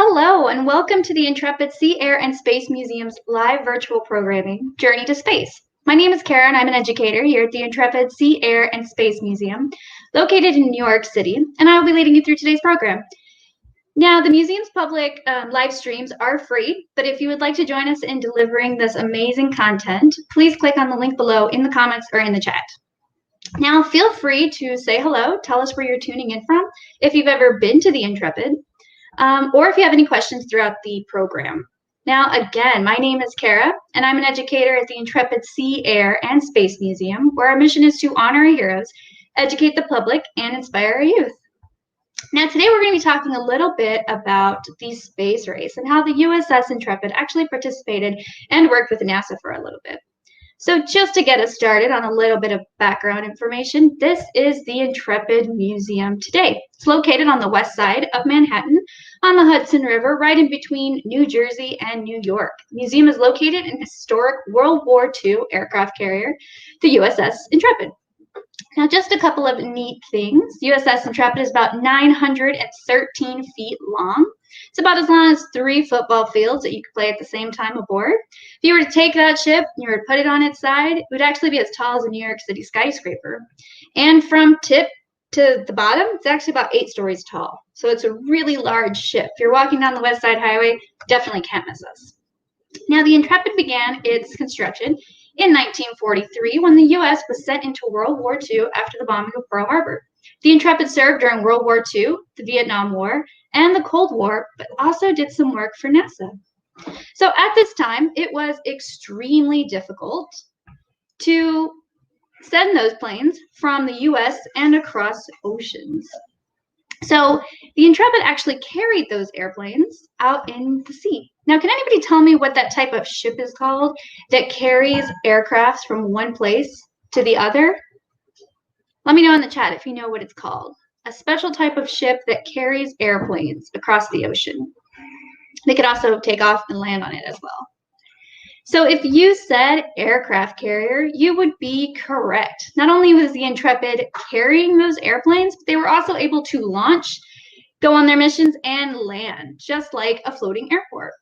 Hello, and welcome to the Intrepid Sea, Air, and Space Museum's live virtual programming, Journey to Space. My name is Kara, and I'm an educator here at the Intrepid Sea, Air, and Space Museum, located in New York City, and I will be leading you through today's program. Now, the museum's public live streams are free, but if you would like to join us in delivering this amazing content, please click on the link below in the comments or in the chat. Now, feel free to say hello, tell us where you're tuning in from, if you've ever been to the Intrepid, or if you have any questions throughout the program. Now, again, my name is Kara, and I'm an educator at the Intrepid Sea, Air, and Space Museum, where our mission is to honor our heroes, educate the public, and inspire our youth. Now, today we're going to be talking a little bit about the space race and how the USS Intrepid actually participated and worked with NASA for a little bit. So just to get us started on a little bit of background information, this is the Intrepid Museum today. It's located on the west side of Manhattan on the Hudson River, right in between New Jersey and New York. The museum is located in historic World War II aircraft carrier, the USS Intrepid. Now, just a couple of neat things. USS Intrepid is about 913 feet long. It's about as long as 3 football fields that you could play at the same time aboard. If you were to take that ship and you were to put it on its side, it would actually be as tall as a New York City skyscraper. And from tip to the bottom, it's actually about 8 stories tall. So it's a really large ship. If you're walking down the West Side Highway, definitely can't miss us. Now, the Intrepid began its construction in 1943 when the U.S. was sent into World War II after the bombing of Pearl Harbor. The Intrepid served during World War II, the Vietnam War, and the Cold War, but also did some work for NASA. So at this time, it was extremely difficult to send those planes from the U.S. and across oceans. So the Intrepid actually carried those airplanes out in the sea. Now, can anybody tell me what that type of ship is called that carries aircrafts from one place to the other? Let me know in the chat if you know what it's called. A special type of ship that carries airplanes across the ocean. They could also take off and land on it as well. So if you said aircraft carrier, you would be correct. Not only was the Intrepid carrying those airplanes, but they were also able to launch, go on their missions, and land, just like a floating airport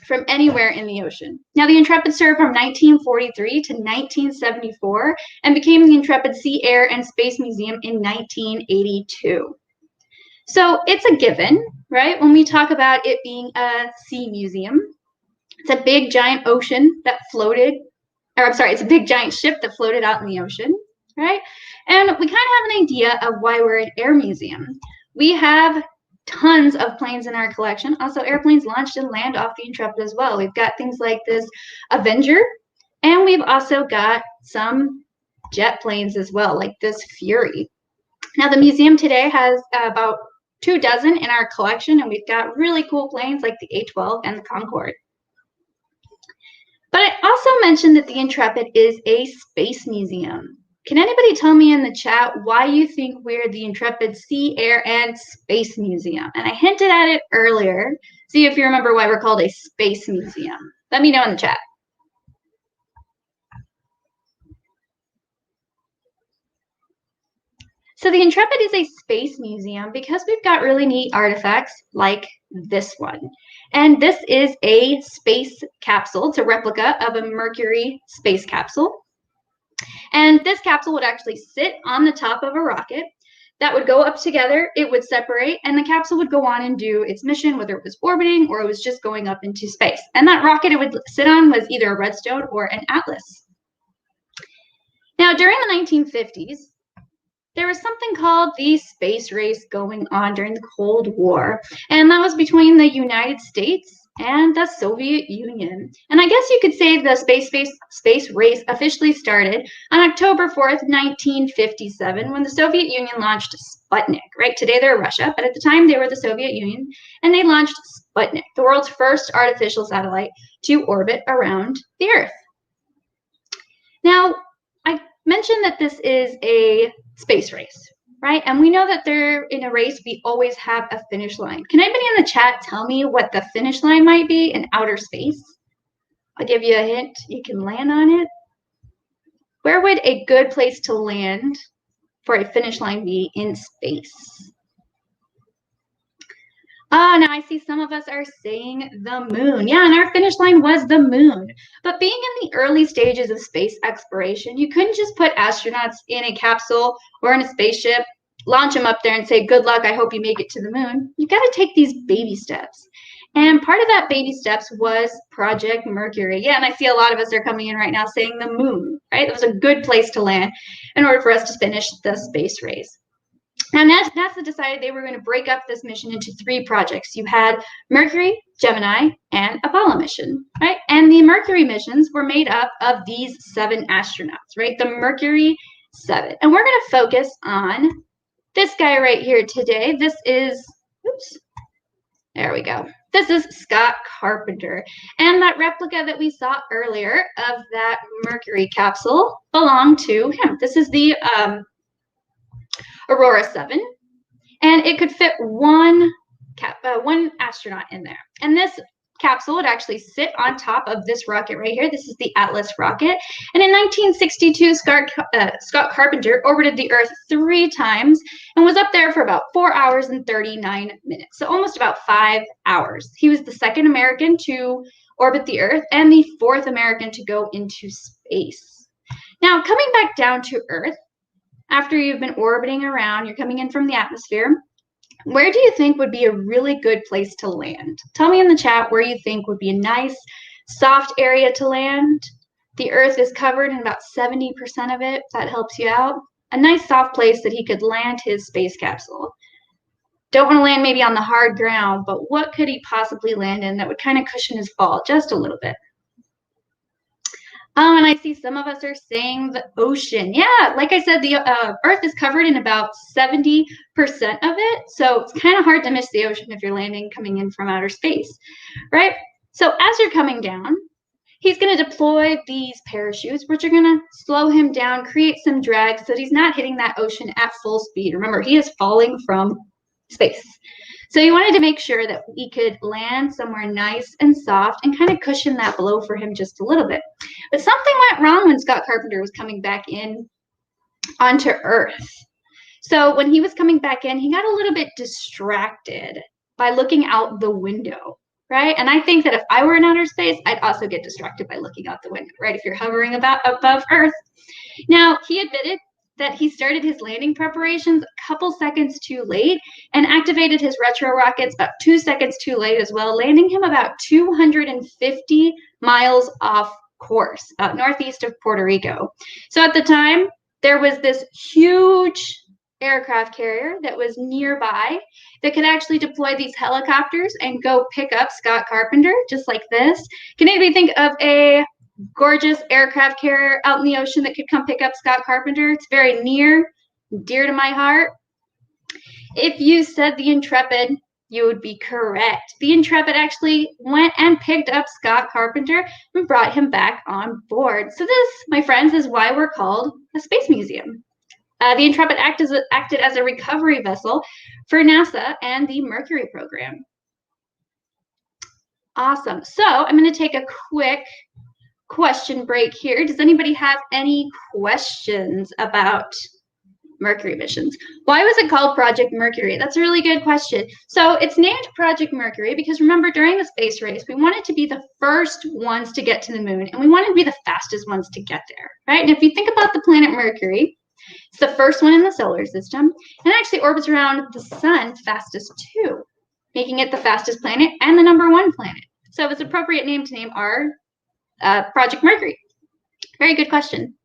from anywhere in the ocean. Now, the Intrepid served from 1943 to 1974 and became the Intrepid Sea, Air, and Space Museum in 1982. So it's a given, right? When we talk about it being a sea museum, it's a big giant ocean that floated, or I'm sorry, it's a big giant ship that floated out in the ocean, right? And we kind of have an idea of why we're an air museum. We have tons of planes in our collection. Also, airplanes launched and land off the Intrepid as well. We've got things like this Avenger, and we've also got some jet planes as well, like this Fury. Now, the museum today has about 2 dozen in our collection, and we've got really cool planes like the A-12 and the Concorde. But I also mentioned that the Intrepid is a space museum. Can anybody tell me in the chat why you think we're the Intrepid Sea, Air, and Space Museum? And I hinted at it earlier. See if you remember why we're called a space museum. Let me know in the chat. So the Intrepid is a space museum because we've got really neat artifacts like this one. And this is a space capsule. It's a replica of a Mercury space capsule. And this capsule would actually sit on the top of a rocket that would go up together, it would separate, and the capsule would go on and do its mission, whether it was orbiting or it was just going up into space. And that rocket it would sit on was either a Redstone or an Atlas. Now, during the 1950s, there was something called the space race going on during the Cold War, and that was between the United States and the Soviet Union. And I guess you could say the space race officially started on October 4th, 1957, when the Soviet Union launched Sputnik, right? Today they're Russia, but at the time they were the Soviet Union, and they launched Sputnik, the world's first artificial satellite to orbit around the Earth. Now, I mentioned that this is a space race, right? And we know that they're in a race, we always have a finish line. Can anybody in the chat tell me what the finish line might be in outer space? I'll give you a hint. You can land on it. Where would a good place to land for a finish line be in space? Now I see some of us are saying the moon. Yeah, and our finish line was the moon. But being in the early stages of space exploration, you couldn't just put astronauts in a capsule or in a spaceship, launch them up there and say, good luck, I hope you make it to the moon. You got to take these baby steps. And part of that baby steps was Project Mercury. Yeah, and I see a lot of us are coming in right now saying the moon, right? That was a good place to land in order for us to finish the space race. Now, NASA decided they were going to break up this mission into 3 projects. You had Mercury, Gemini, and Apollo mission, right? And the Mercury missions were made up of these 7 astronauts, right? The Mercury 7. And we're going to focus on this guy right here today. This is, oops, there we go. This is Scott Carpenter. And that replica that we saw earlier of that Mercury capsule belonged to him. This is the Aurora 7, and it could fit one astronaut in there. And this capsule would actually sit on top of this rocket right here. This is the Atlas rocket. And in 1962, Scott Carpenter orbited the Earth 3 times and was up there for about 4 hours and 39 minutes. So almost about 5 hours. He was the 2nd American to orbit the Earth and the 4th American to go into space. Now, coming back down to Earth, after you've been orbiting around, you're coming in from the atmosphere, where do you think would be a really good place to land? Tell me in the chat where you think would be a nice, soft area to land. The Earth is covered in about 70% of it, if that helps you out. A nice, soft place that he could land his space capsule. Don't want to land maybe on the hard ground, but what could he possibly land in that would kind of cushion his fall just a little bit? And I see some of us are saying the ocean. Yeah, like I said, the Earth is covered in about 70% of it. So it's kind of hard to miss the ocean if you're landing coming in from outer space, right? So as you're coming down, he's going to deploy these parachutes, which are going to slow him down, create some drag so that he's not hitting that ocean at full speed. Remember, he is falling from space. So he wanted to make sure that he could land somewhere nice and soft and kind of cushion that blow for him just a little bit. But something went wrong when Scott Carpenter was coming back in onto Earth. So when he was coming back in, he got a little bit distracted by looking out the window, right? And I think that if I were in outer space, I'd also get distracted by looking out the window, right? If you're hovering above Earth. Now, he admitted that he started his landing preparations a couple seconds too late and activated his retro rockets about 2 seconds too late as well, landing him about 250 miles off course, northeast of Puerto Rico. So at the time, there was this huge aircraft carrier that was nearby that could actually deploy these helicopters and go pick up Scott Carpenter, just like this. Can anybody think of a gorgeous aircraft carrier out in the ocean that could come pick up Scott Carpenter? It's very near, dear to my heart. If you said the Intrepid, you would be correct. The Intrepid actually went and picked up Scott Carpenter and brought him back on board. So this, my friends, is why we're called a space museum. The Intrepid acted as a recovery vessel for NASA and the Mercury program. Awesome. So I'm going to take a quick question break here. Does anybody have any questions about Mercury missions? Why was it called Project Mercury? That's a really good question. So it's named Project Mercury because remember, during the space race, we wanted to be the first ones to get to the moon, and we wanted to be the fastest ones to get there, right? And if you think about the planet Mercury, it's the first one in the solar system, and actually orbits around the sun fastest too, making it the fastest planet and the #1 planet. So it was an appropriate name to name our Project Mercury. Very good question.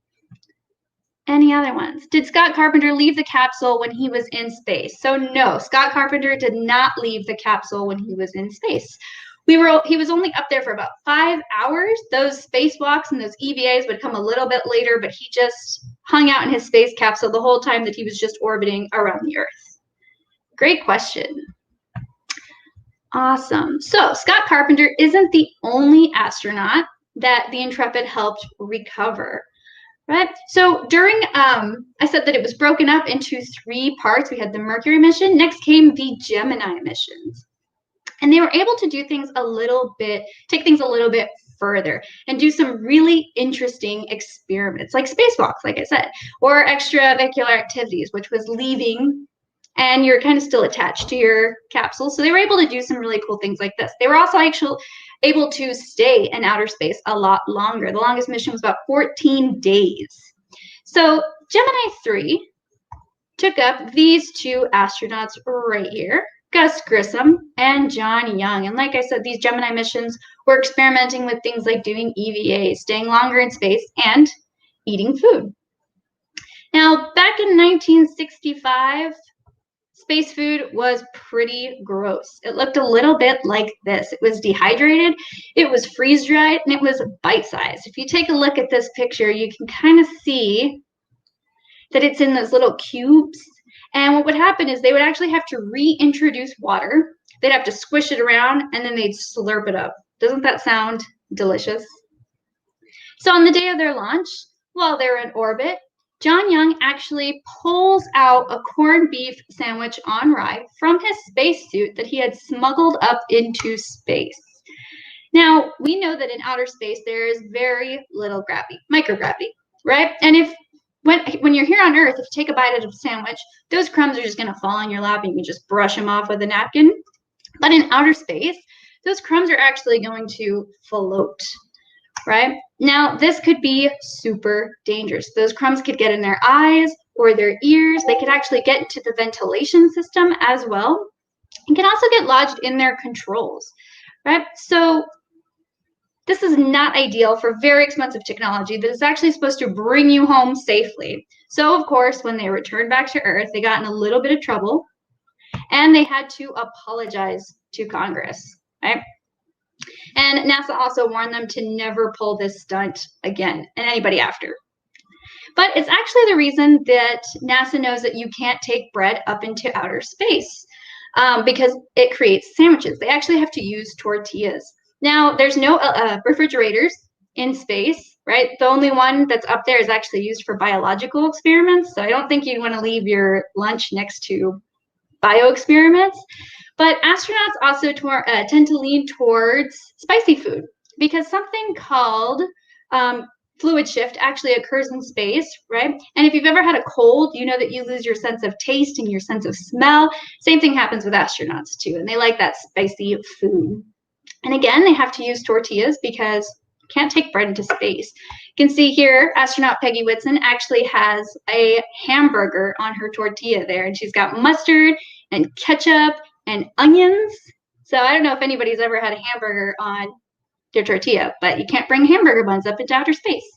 Any other ones? Did Scott Carpenter leave the capsule when he was in space? So no, Scott Carpenter did not leave the capsule when he was in space. He was only up there for about 5 hours. Those spacewalks and those EVAs would come a little bit later, but he just hung out in his space capsule the whole time that he was just orbiting around the Earth. Great question. Awesome. So Scott Carpenter isn't the only astronaut that the Intrepid helped recover, right? So during, I said that it was broken up into 3 parts. We had the Mercury mission. Next came the Gemini missions. And they were able to do things take things a little bit further and do some really interesting experiments, like spacewalks, like I said, or extravehicular activities, which was leaving and you're kind of still attached to your capsule. So they were able to do some really cool things like this. They were also actually able to stay in outer space a lot longer. The longest mission was about 14 days. So Gemini 3 took up these two astronauts right here, Gus Grissom and John Young. And like I said, these Gemini missions were experimenting with things like doing EVA, staying longer in space, and eating food. Now, back in 1965, space food was pretty gross. It looked a little bit like this. It was dehydrated, it was freeze-dried, and it was bite-sized. If you take a look at this picture, you can kind of see that it's in those little cubes. And what would happen is they would actually have to reintroduce water. They'd have to squish it around, and then they'd slurp it up. Doesn't that sound delicious? So on the day of their launch, while they're in orbit, John Young actually pulls out a corned beef sandwich on rye from his spacesuit that he had smuggled up into space. Now, we know that in outer space, there is very little gravity, microgravity, right? And if when you're here on Earth, if you take a bite of a sandwich, those crumbs are just going to fall on your lap and you can just brush them off with a napkin. But in outer space, those crumbs are actually going to float, right? Now, this could be super dangerous. Those crumbs could get in their eyes or their ears. They could actually get into the ventilation system as well. And can also get lodged in their controls, right? So this is not ideal for very expensive technology that is actually supposed to bring you home safely. So, of course, when they returned back to Earth, they got in a little bit of trouble, and they had to apologize to Congress, right? And NASA also warned them to never pull this stunt again, and anybody after. But it's actually the reason that NASA knows that you can't take bread up into outer space because it creates sandwiches. They actually have to use tortillas. Now, there's no refrigerators in space, right? The only one that's up there is actually used for biological experiments. So I don't think you'd want to leave your lunch next to bio experiments. But astronauts also tend to lean towards spicy food because something called fluid shift actually occurs in space, right? And if you've ever had a cold, you know that you lose your sense of taste and your sense of smell. Same thing happens with astronauts too, and they like that spicy food. And again, they have to use tortillas because you can't take bread into space. You can see here, astronaut Peggy Whitson actually has a hamburger on her tortilla there, and she's got mustard and ketchup and onions. So I don't know if anybody's ever had a hamburger on their tortilla, but you can't bring hamburger buns up into outer space.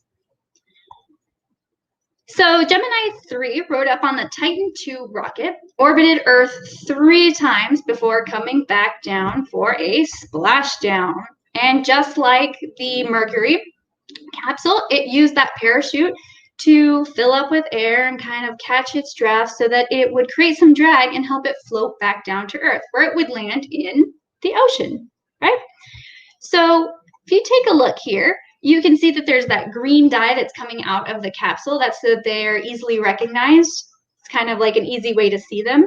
So Gemini 3 rode up on the Titan II rocket, orbited Earth 3 times before coming back down for a splashdown. And just like the Mercury capsule, it used that parachute to fill up with air and kind of catch its draft so that it would create some drag and help it float back down to Earth, where it would land in the ocean, right? So if you take a look here, you can see that there's that green dye that's coming out of the capsule. That's so that they're easily recognized. It's kind of like an easy way to see them.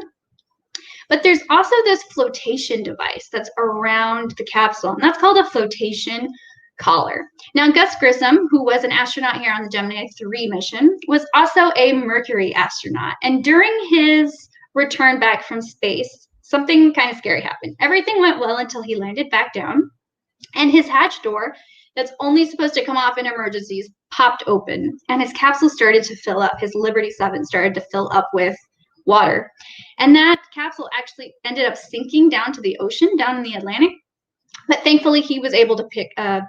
But there's also this flotation device that's around the capsule, and that's called a flotation collar. Now, Gus Grissom, who was an astronaut here on the Gemini 3 mission, was also a Mercury astronaut. And during his return back from space, something kind of scary happened. Everything went well until he landed back down, and his hatch door that's only supposed to come off in emergencies popped open, and his capsule started to fill up. His Liberty 7 started to fill up with water. And that capsule actually ended up sinking down to the ocean, down in the Atlantic. But thankfully, he was able to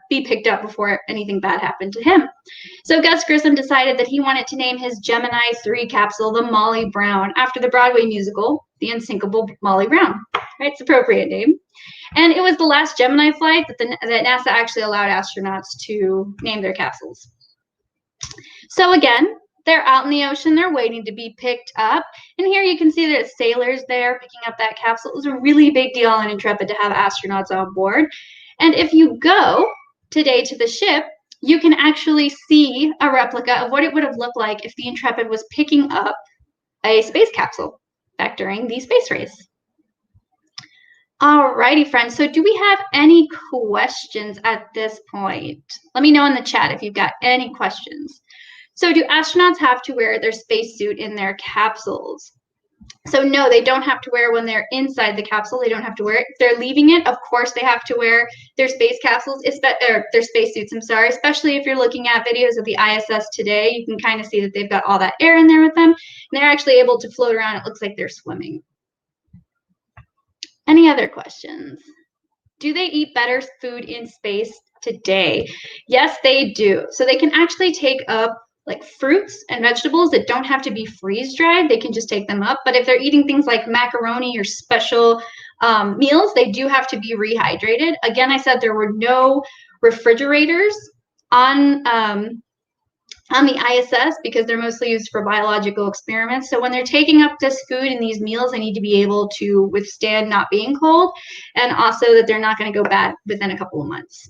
be picked up before anything bad happened to him. So Gus Grissom decided that he wanted to name his Gemini 3 capsule the Molly Brown, after the Broadway musical, The Unsinkable Molly Brown. Right? It's an appropriate name. And it was the last Gemini flight that NASA actually allowed astronauts to name their capsules. So again, they're out in the ocean, they're waiting to be picked up. And here you can see that sailors there picking up that capsule. It was a really big deal on Intrepid to have astronauts on board. And if you go today to the ship, you can actually see a replica of what it would have looked like if the Intrepid was picking up a space capsule back during the space race. Alrighty, friends. So do we have any questions at this point? Let me know in the chat if you've got any questions. So do astronauts have to wear their spacesuit in their capsules? So no, they don't have to wear when they're inside the capsule. They don't have to wear it. If they're leaving it, of course they have to wear their space capsules, or their spacesuits, I'm sorry, especially if you're looking at videos of the ISS today. You can kind of see that they've got all that air in there with them, and they're actually able to float around. It looks like they're swimming. Any other questions? Do they eat better food in space today? Yes, they do. So they can actually take up like fruits and vegetables that don't have to be freeze dried. They can just take them up. But if they're eating things like macaroni or special meals, they do have to be rehydrated. Again, I said there were no refrigerators on the ISS because they're mostly used for biological experiments. So when they're taking up this food and these meals, they need to be able to withstand not being cold, and also that they're not going to go bad within a couple of months.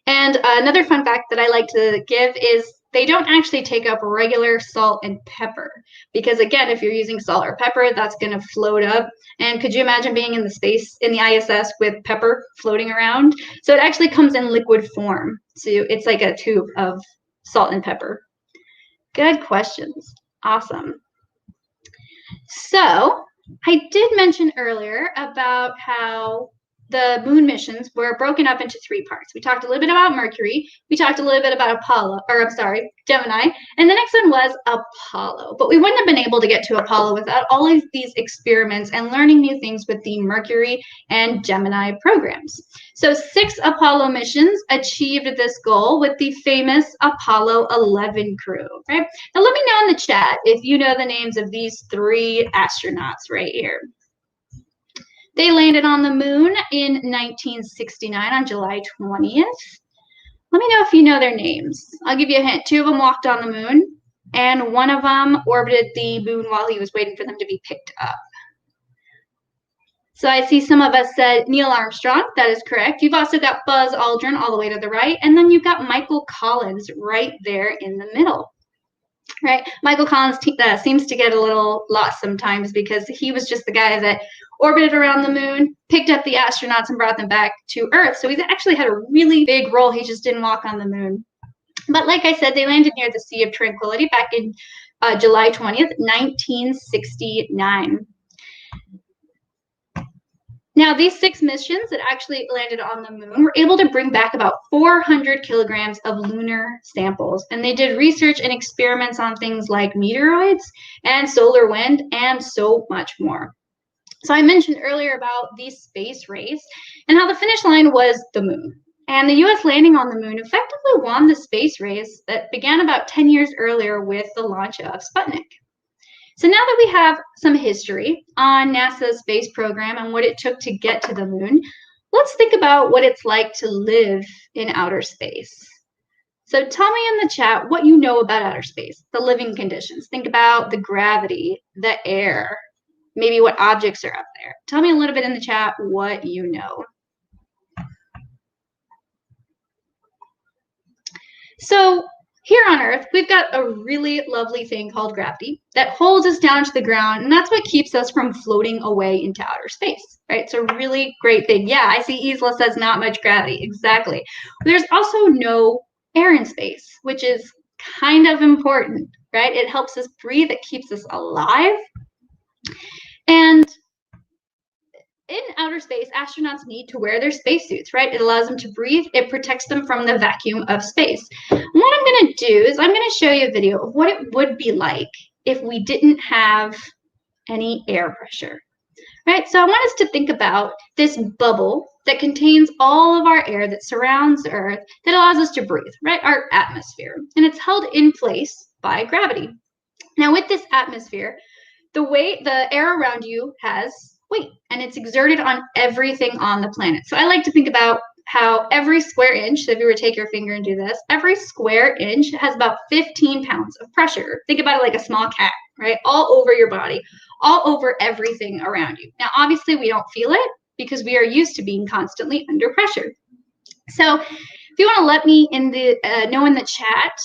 And another fun fact that I like to give is they don't actually take up regular salt and pepper because, again, if you're using salt or pepper, that's going to float up. And could you imagine being in the ISS with pepper floating around? So it actually comes in liquid form. So it's like a tube of salt and pepper. Good questions. Awesome. So I did mention earlier about how the moon missions were broken up into 3 parts. We talked a little bit about Mercury. We talked a little bit about Gemini. And the next one was Apollo. But we wouldn't have been able to get to Apollo without all of these experiments and learning new things with the Mercury and Gemini programs. So 6 Apollo missions achieved this goal with the famous Apollo 11 crew, right? Now let me know in the chat if you know the names of these 3 astronauts right here. They landed on the moon in 1969 on July 20th. Let me know if you know their names. I'll give you a hint. 2 of them walked on the moon, and 1 of them orbited the moon while he was waiting for them to be picked up. So I see some of us said Neil Armstrong. That is correct. You've also got Buzz Aldrin all the way to the right, and then you've got Michael Collins right there in the middle. Right? Michael Collins seems to get a little lost sometimes because he was just the guy that orbited around the moon, picked up the astronauts, and brought them back to Earth. So he's actually had a really big role. He just didn't walk on the moon. But like I said, they landed near the Sea of Tranquility back in July 20th, 1969. Now, these 6 missions that actually landed on the moon were able to bring back about 400 kilograms of lunar samples. And they did research and experiments on things like meteoroids and solar wind and so much more. So I mentioned earlier about the space race and how the finish line was the moon. And the US landing on the moon effectively won the space race that began about 10 years earlier with the launch of Sputnik. So now that we have some history on NASA's space program and what it took to get to the moon, let's think about what it's like to live in outer space. So tell me in the chat what you know about outer space, the living conditions. Think about the gravity, the air, maybe what objects are up there. Tell me a little bit in the chat what you know. So here on Earth, we've got a really lovely thing called gravity that holds us down to the ground, and that's what keeps us from floating away into outer space, right? It's a really great thing. Yeah, I see Isla says not much gravity. Exactly. There's also no air in space, which is kind of important, right? It helps us breathe. It keeps us alive. And in outer space, astronauts need to wear their spacesuits, right? It allows them to breathe. It protects them from the vacuum of space. And what I'm going to do is I'm going to show you a video of what it would be like if we didn't have any air pressure, right? So I want us to think about this bubble that contains all of our air that surrounds Earth that allows us to breathe, right? Our atmosphere. And it's held in place by gravity. Now, with this atmosphere, the air around you has weight, and it's exerted on everything on the planet. So I like to think about how every square inch, so if you were to take your finger and do this, every square inch has about 15 pounds of pressure. Think about it like a small cat, right? All over your body, all over everything around you. Now, obviously, we don't feel it because we are used to being constantly under pressure. So if you want to let me know in the chat,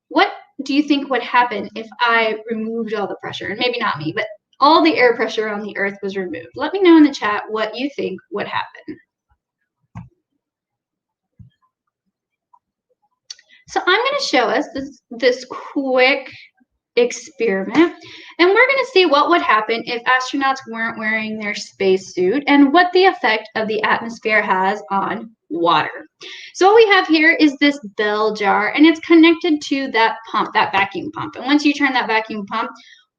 what do you think would happen if I removed all the pressure? And maybe not me, but all the air pressure on the Earth was removed. Let me know in the chat what you think would happen. So I'm going to show us this quick experiment. And we're going to see what would happen if astronauts weren't wearing their spacesuit and what the effect of the atmosphere has on water. So what we have here is this bell jar, and it's connected to that pump, that vacuum pump. And once you turn that vacuum pump,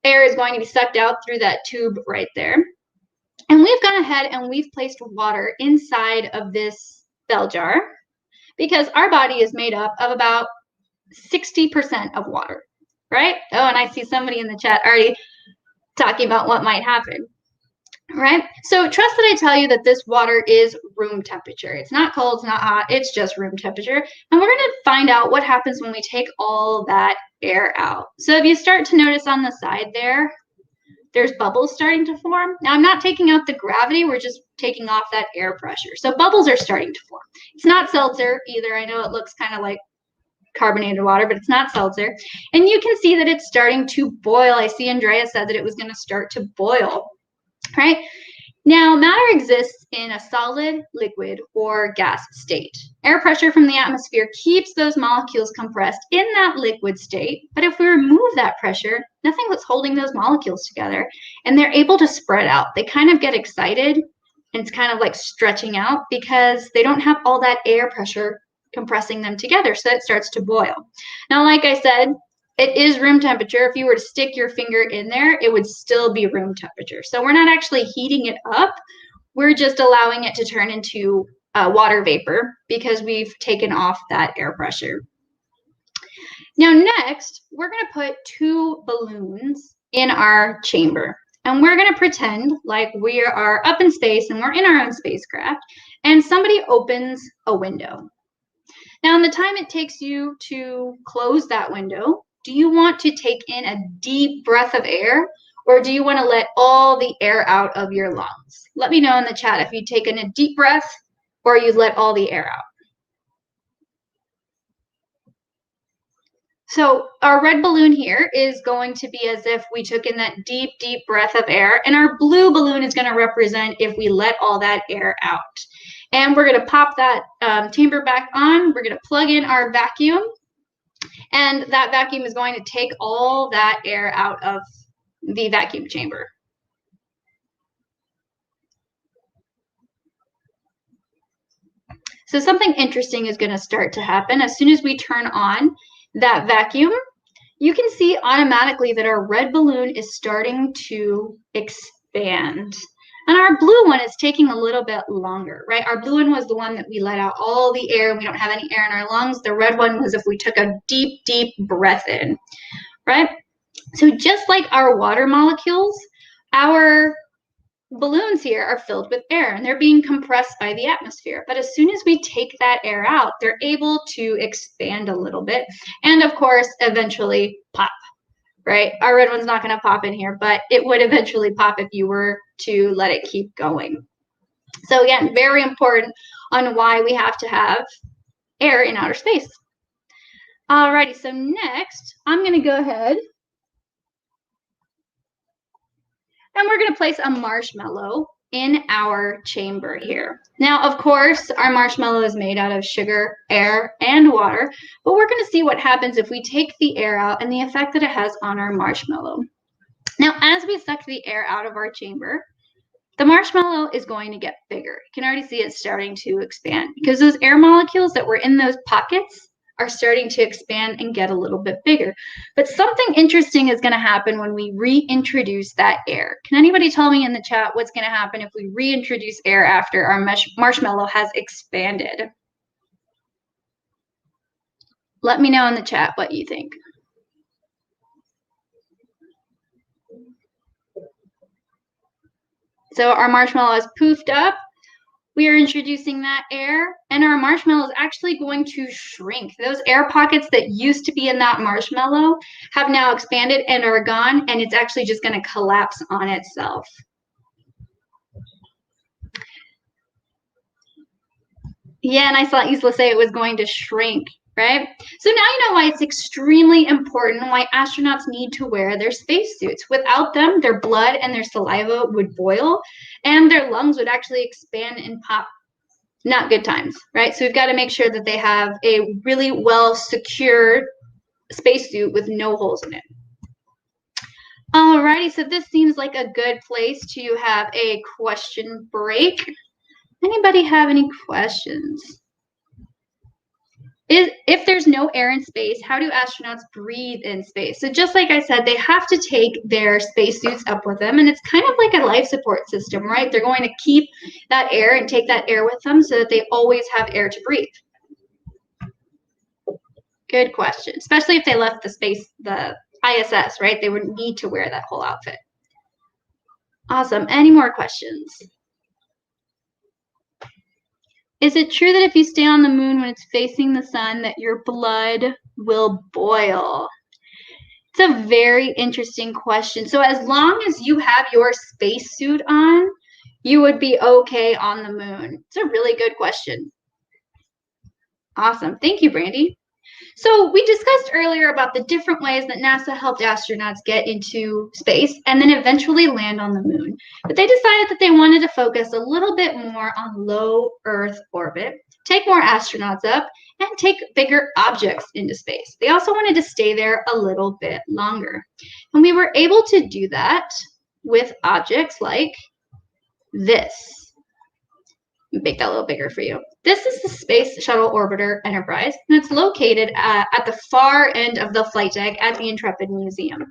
air is going to be sucked out through that tube right there. And we've gone ahead and we've placed water inside of this bell jar because our body is made up of about 60% of water, right? Oh, and I see somebody in the chat already talking about what might happen, right? So trust that I tell you that this water is room temperature. It's not cold, it's not hot, it's just room temperature. And we're going to find out what happens when we take all that air out. So if you start to notice on the side there, there's bubbles starting to form. Now I'm not taking out the gravity, we're just taking off that air pressure. So bubbles are starting to form. It's not seltzer either. I know it looks kind of like carbonated water, but it's not seltzer. And you can see that it's starting to boil. I see Andrea said that it was going to start to boil, right? Now, matter exists in a solid, liquid, or gas state. Air pressure from the atmosphere keeps those molecules compressed in that liquid state, but if we remove that pressure, nothing was holding those molecules together, and they're able to spread out. They kind of get excited, and it's kind of like stretching out because they don't have all that air pressure compressing them together, so it starts to boil. Now, like I said, it is room temperature. If you were to stick your finger in there, it would still be room temperature. So we're not actually heating it up. We're just allowing it to turn into water vapor because we've taken off that air pressure. Now, next, we're going to put 2 balloons in our chamber. And we're going to pretend like we are up in space and we're in our own spacecraft, and somebody opens a window. Now, in the time it takes you to close that window, do you want to take in a deep breath of air, or do you want to let all the air out of your lungs? Let me know in the chat if you've taken a deep breath or you let all the air out. So our red balloon here is going to be as if we took in that deep, deep breath of air, and our blue balloon is going to represent if we let all that air out. And we're going to pop that chamber back on. We're going to plug in our vacuum, and that vacuum is going to take all that air out of the vacuum chamber. So something interesting is going to start to happen. As soon as we turn on that vacuum, you can see automatically that our red balloon is starting to expand. And our blue one is taking a little bit longer, right? Our blue one was the one that we let out all the air and we don't have any air in our lungs. The red one was if we took a deep, deep breath in, right? So just like our water molecules, our balloons here are filled with air and they're being compressed by the atmosphere. But as soon as we take that air out, they're able to expand a little bit and, of course, eventually pop. Right? Our red one's not going to pop in here, but it would eventually pop if you were to let it keep going. So again, very important on why we have to have air in outer space. Alrighty, so next, I'm going to go ahead and we're going to place a marshmallow in our chamber here. Now, of course, our marshmallow is made out of sugar, air, and water, but we're going to see what happens if we take the air out and the effect that it has on our marshmallow. Now, as we suck the air out of our chamber, the marshmallow is going to get bigger. You can already see it starting to expand because those air molecules that were in those pockets are starting to expand and get a little bit bigger. But something interesting is going to happen when we reintroduce that air. Can anybody tell me in the chat what's going to happen if we reintroduce air after our marshmallow has expanded? Let me know in the chat what you think. So our marshmallow is poofed up. We are introducing that air, and our marshmallow is actually going to shrink. Those air pockets that used to be in that marshmallow have now expanded and are gone, and it's actually just going to collapse on itself. Yeah, and I saw Isla say it was going to shrink, right? So now you know why it's extremely important and why astronauts need to wear their spacesuits. Without them, their blood and their saliva would boil, and their lungs would actually expand and pop. Not good times, right? So we've got to make sure that they have a really well secured spacesuit with no holes in it. Alrighty, so this seems like a good place to have a question break. Anybody have any questions? If there's no air in space, how do astronauts breathe in space? So just like I said, they have to take their spacesuits up with them, and it's kind of like a life support system, right? They're going to keep that air and take that air with them so that they always have air to breathe. Good question, especially if they left the ISS, right? They would need to wear that whole outfit. Awesome. Any more questions? Is it true that if you stay on the moon when it's facing the sun that your blood will boil? It's a very interesting question. So as long as you have your spacesuit on, you would be okay on the moon. It's a really good question. Awesome. Thank you, Brandy. So we discussed earlier about the different ways that NASA helped astronauts get into space and then eventually land on the moon. But they decided that they wanted to focus a little bit more on low Earth orbit, take more astronauts up, and take bigger objects into space. They also wanted to stay there a little bit longer. And we were able to do that with objects like this. Make that a little bigger for you. This is the Space Shuttle Orbiter Enterprise, and it's located at the far end of the flight deck at the Intrepid Museum.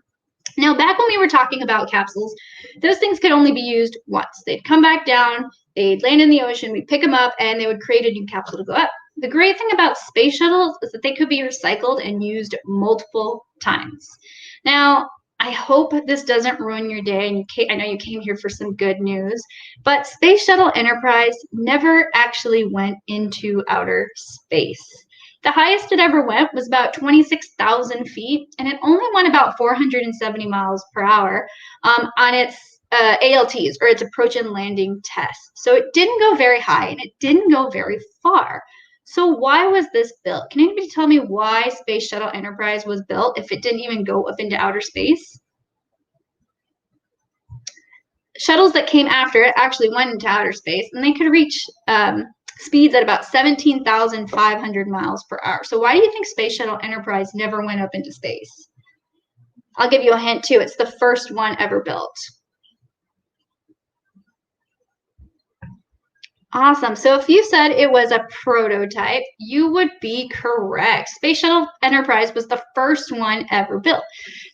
Now, back when we were talking about capsules, those things could only be used once. They'd come back down, they'd land in the ocean, we'd pick them up, and they would create a new capsule to go up. The great thing about space shuttles is that they could be recycled and used multiple times. Now, I hope this doesn't ruin your day, and I know you came here for some good news, but Space Shuttle Enterprise never actually went into outer space. The highest it ever went was about 26,000 feet, and it only went about 470 miles per hour on its ALTs, or its approach and landing tests. So it didn't go very high, and it didn't go very far. So why was this built? Can anybody tell me why Space Shuttle Enterprise was built if it didn't even go up into outer space? Shuttles that came after it actually went into outer space, and they could reach speeds at about 17,500 miles per hour. So why do you think Space Shuttle Enterprise never went up into space? I'll give you a hint too. It's the first one ever built. Awesome. So if you said it was a prototype, you would be correct. Space Shuttle Enterprise was the first one ever built.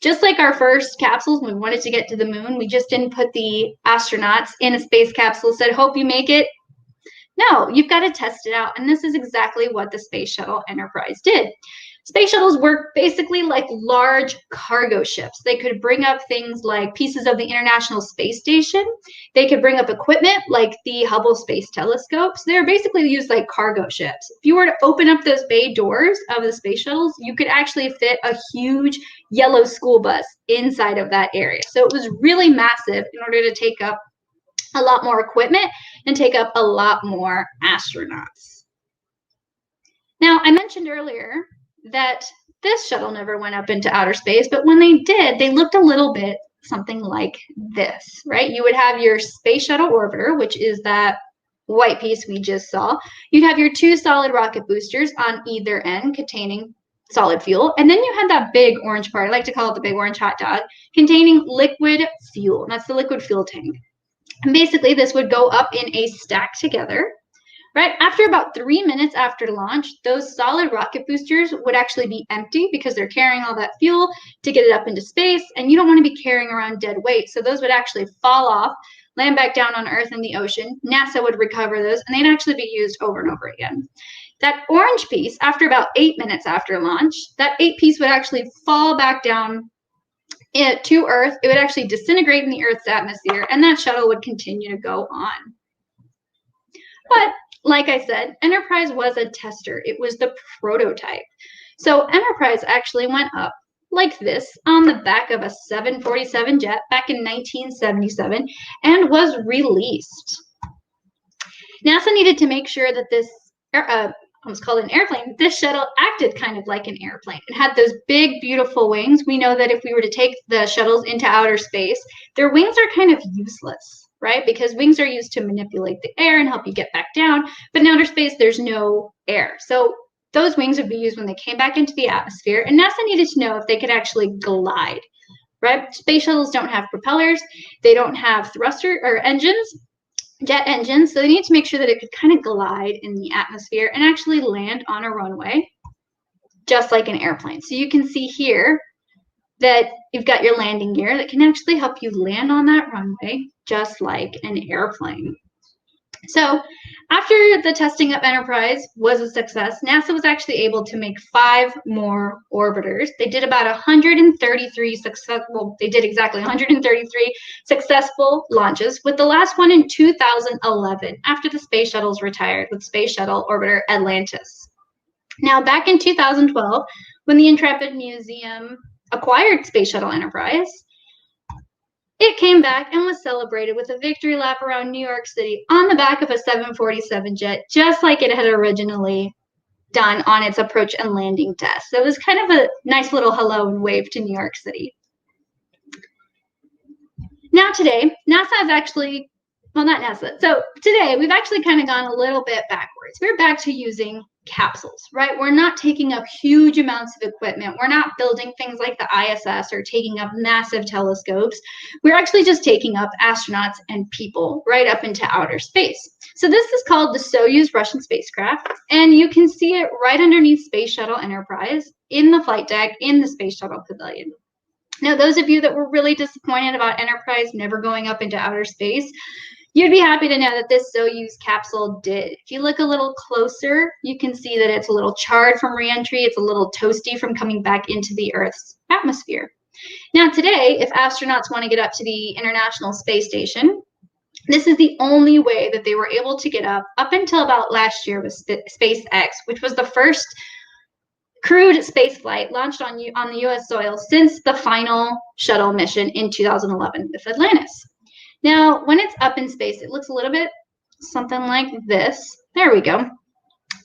Just like our first capsules, when we wanted to get to the moon, we just didn't put the astronauts in a space capsule, said, hope you make it. No, you've got to test it out. And this is exactly what the Space Shuttle Enterprise did. Space shuttles work basically like large cargo ships. They could bring up things like pieces of the International Space Station. They could bring up equipment like the Hubble Space Telescope. So they're basically used like cargo ships. If you were to open up those bay doors of the space shuttles, you could actually fit a huge yellow school bus inside of that area. So it was really massive in order to take up a lot more equipment and take up a lot more astronauts. Now, I mentioned earlier that this shuttle never went up into outer space, but when they did, they looked a little bit something like this, right? You would have your Space Shuttle Orbiter, which is that white piece we just saw. You'd have your two solid rocket boosters on either end containing solid fuel, and then you had that big orange part, I like to call it the big orange hot dog, containing liquid fuel, and that's the liquid fuel tank. And basically, this would go up in a stack together. Right after about 3 minutes after launch, those solid rocket boosters would actually be empty because they're carrying all that fuel to get it up into space, and you don't want to be carrying around dead weight. So those would actually fall off, land back down on Earth in the ocean. NASA would recover those, and they'd actually be used over and over again. That orange piece, after about 8 minutes after launch, that 8 piece would actually fall back down to Earth. It would actually disintegrate in the Earth's atmosphere, and that shuttle would continue to go on. But like I said, Enterprise was a tester. It was the prototype. So Enterprise actually went up like this on the back of a 747 jet back in 1977 and was released. NASA needed to make sure that this, almost called an airplane, this shuttle acted kind of like an airplane. It had those big, beautiful wings. We know that if we were to take the shuttles into outer space, their wings are kind of useless, right? Because wings are used to manipulate the air and help you get back down. But in outer space, there's no air. So those wings would be used when they came back into the atmosphere. And NASA needed to know if they could actually glide. right? Space shuttles don't have propellers. They don't have thruster or engines, jet engines. So they need to make sure that it could kind of glide in the atmosphere and actually land on a runway, just like an airplane. So you can see here that you've got your landing gear that can actually help you land on that runway, just like an airplane. So after the testing of Enterprise was a success, NASA was actually able to make 5 more orbiters. They did about 133 successful, they did exactly 133 successful launches, with the last one in 2011 after the space shuttles retired with Space Shuttle Orbiter Atlantis. Now, back in 2012, when the Intrepid Museum acquired Space Shuttle Enterprise, it came back and was celebrated with a victory lap around New York City on the back of a 747 jet, just like it had originally done on its approach and landing test. So it was kind of a nice little hello and wave to New York City. Now today, NASA has actually, well, not NASA. So today we've actually kind of gone a little bit backwards. We're back to using capsules, right? We're not taking up huge amounts of equipment. We're not building things like the ISS or taking up massive telescopes. We're actually just taking up astronauts and people right up into outer space. So this is called the Soyuz Russian spacecraft, and you can see it right underneath Space Shuttle Enterprise in the flight deck in the Space Shuttle Pavilion. Now, those of you that were really disappointed about Enterprise never going up into outer space, you'd be happy to know that this Soyuz capsule did. If you look a little closer, you can see that it's a little charred from reentry. It's a little toasty from coming back into the Earth's atmosphere. Now today, if astronauts want to get up to the International Space Station, this is the only way that they were able to get up until about last year with SpaceX, which was the first crewed space flight launched on the U.S. soil since the final shuttle mission in 2011 with Atlantis. Now, when it's up in space, it looks a little bit something like this. There we go.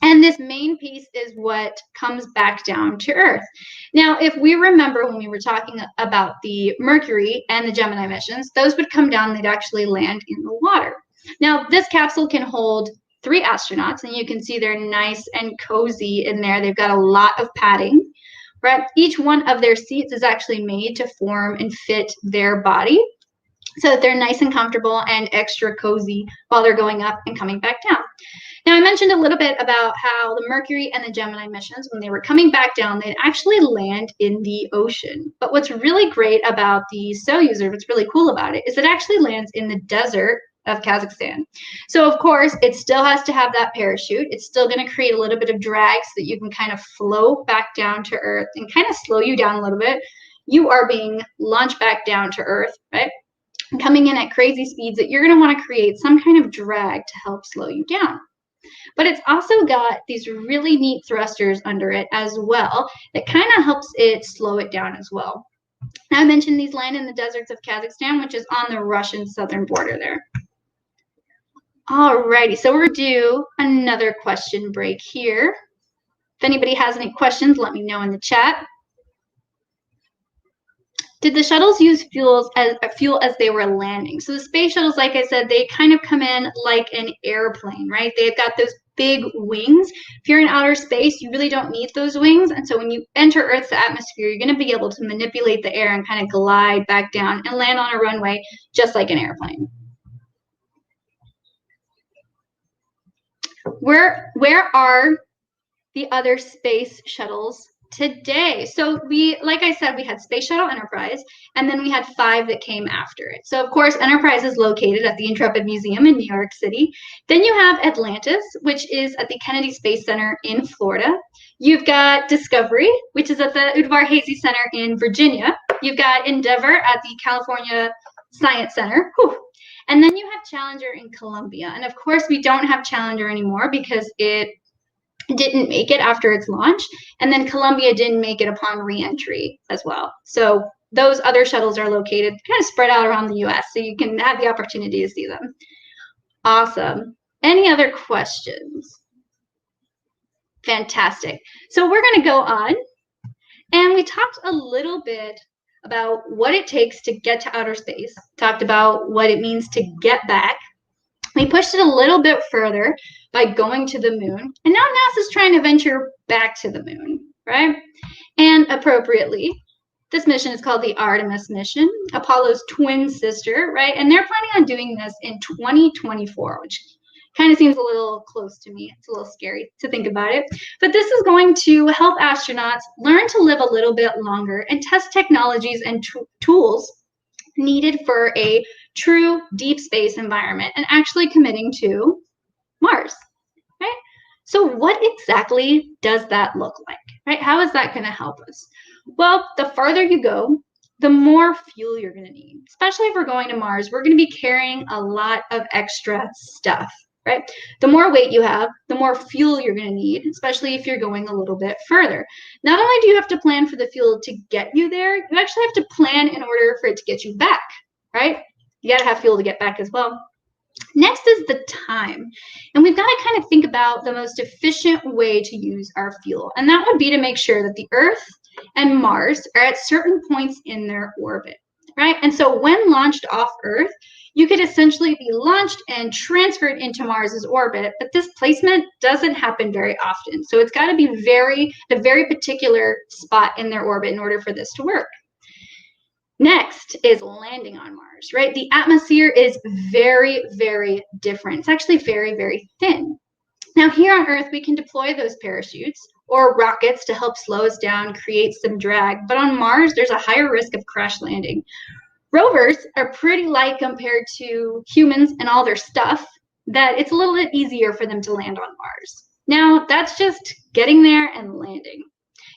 And this main piece is what comes back down to Earth. Now, if we remember when we were talking about the Mercury and the Gemini missions, those would come down, they'd actually land in the water. Now, this capsule can hold 3 astronauts, and you can see they're nice and cozy in there. They've got a lot of padding, right? Each one of their seats is actually made to form and fit their body, so that they're nice and comfortable and extra cozy while they're going up and coming back down. Now, I mentioned a little bit about how the Mercury and the Gemini missions, when they were coming back down, they'd actually land in the ocean. But what's really great about the Soyuz, or what's really cool about it, is it actually lands in the desert of Kazakhstan. So, of course, it still has to have that parachute. It's still going to create a little bit of drag so that you can kind of float back down to Earth and kind of slow you down a little bit. You are being launched back down to Earth, right? Coming in at crazy speeds that you're going to want to create some kind of drag to help slow you down. But it's also got these really neat thrusters under it as well that kind of helps it slow it down as well. Now, I mentioned these land in the deserts of Kazakhstan, which is on the Russian southern border there. Alrighty, so we're due another question break here. If anybody has any questions, let me know in the chat. Did the shuttles use fuel as they were landing? So the space shuttles, like I said, they kind of come in like an airplane, right? They've got those big wings. If you're in outer space, you really don't need those wings. And so when you enter Earth's atmosphere, you're going to be able to manipulate the air and kind of glide back down and land on a runway just like an airplane. Where are the other space shuttles today? So like I said, we had Space Shuttle Enterprise, and then we had 5 that came after it. So of course, Enterprise is located at the Intrepid Museum in New York City. Then you have Atlantis, which is at the Kennedy Space Center in Florida. You've got Discovery, which is at the Udvar-Hazy Center in Virginia. You've got Endeavour at the California Science Center. Whew. And then you have Challenger in Columbia. And of course, we don't have Challenger anymore because it didn't make it after its launch. And then Columbia didn't make it upon re-entry as well. So those other shuttles are located kind of spread out around the US, so you can have the opportunity to see them. Awesome. Any other questions? Fantastic. So we're going to go on. And we talked a little bit about what it takes to get to outer space, talked about what it means to get back. We pushed it a little bit further by going to the moon, and now NASA's trying to venture back to the moon, right? And appropriately, This mission is called the Artemis Mission, Apollo's twin sister, right? And they're planning on doing this in 2024, which kind of seems a little close to me. It's a little scary to think about it. But this is going to help astronauts learn to live a little bit longer and test technologies and tools needed for a true deep space environment and actually committing to Mars, right? So what exactly does that look like, right? How is that going to help us? Well, the farther you go, the more fuel you're going to need. Especially if we're going to Mars, we're going to be carrying a lot of extra stuff, right? The more weight you have, the more fuel you're going to need, especially if you're going a little bit further. Not only do you have to plan for the fuel to get you there, you actually have to plan in order for it to get you back, right? You got to have fuel to get back as well. Next is the time. And we've got to kind of think about the most efficient way to use our fuel. And that would be to make sure that the Earth and Mars are at certain points in their orbit, right? And so when launched off Earth, you could essentially be launched and transferred into Mars's orbit, but this placement doesn't happen very often. So it's got to be a very particular spot in their orbit in order for this to work. Next is landing on Mars, right? The atmosphere is very, very different. It's actually very, very thin. Now here on Earth, we can deploy those parachutes or rockets to help slow us down, create some drag. But on Mars, there's a higher risk of crash landing. Rovers are pretty light compared to humans and all their stuff, that it's a little bit easier for them to land on Mars. Now, that's just getting there and landing.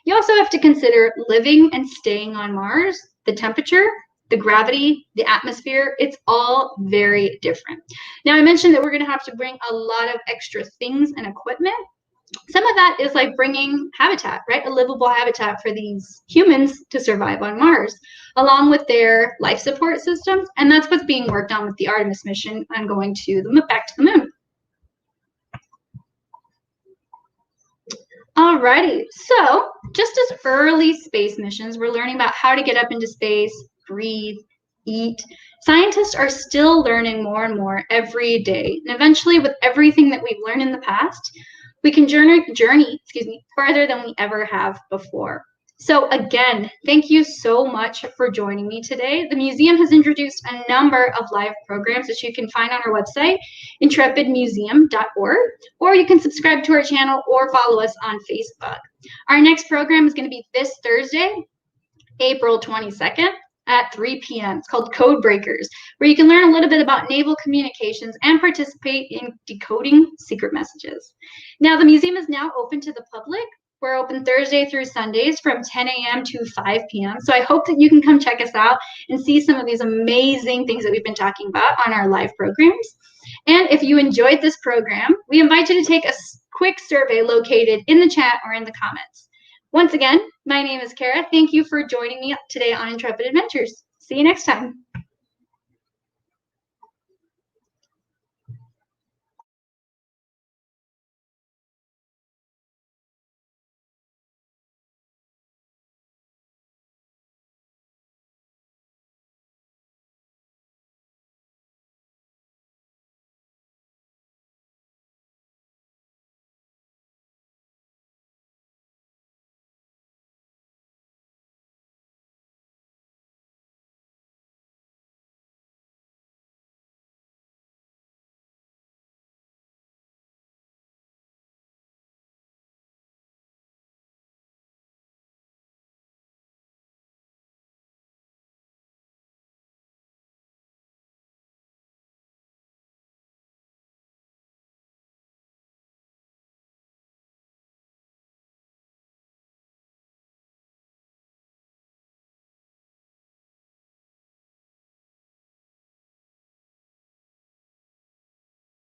You also have to consider living and staying on Mars. The temperature, the gravity, the atmosphere, it's all very different. Now, I mentioned that we're going to have to bring a lot of extra things and equipment. Some of that is like bringing habitat, right? A livable habitat for these humans to survive on Mars, along with their life support systems. And that's what's being worked on with the Artemis mission and going back to the moon. Alrighty, so just as early space missions, we're learning about how to get up into space, breathe, eat. Scientists are still learning more and more every day. And eventually, with everything that we've learned in the past, we can journey farther than we ever have before. So again, thank you so much for joining me today. The museum has introduced a number of live programs that you can find on our website, intrepidmuseum.org, or you can subscribe to our channel or follow us on Facebook. Our next program is going to be this Thursday, April 22nd at 3 p.m. It's called Code Breakers, where you can learn a little bit about naval communications and participate in decoding secret messages. Now, the museum is now open to the public. We're open Thursday through Sundays from 10 a.m. to 5 p.m. So I hope that you can come check us out and see some of these amazing things that we've been talking about on our live programs. And if you enjoyed this program, we invite you to take a quick survey located in the chat or in the comments. Once again, my name is Kara. Thank you for joining me today on Intrepid Adventures. See you next time.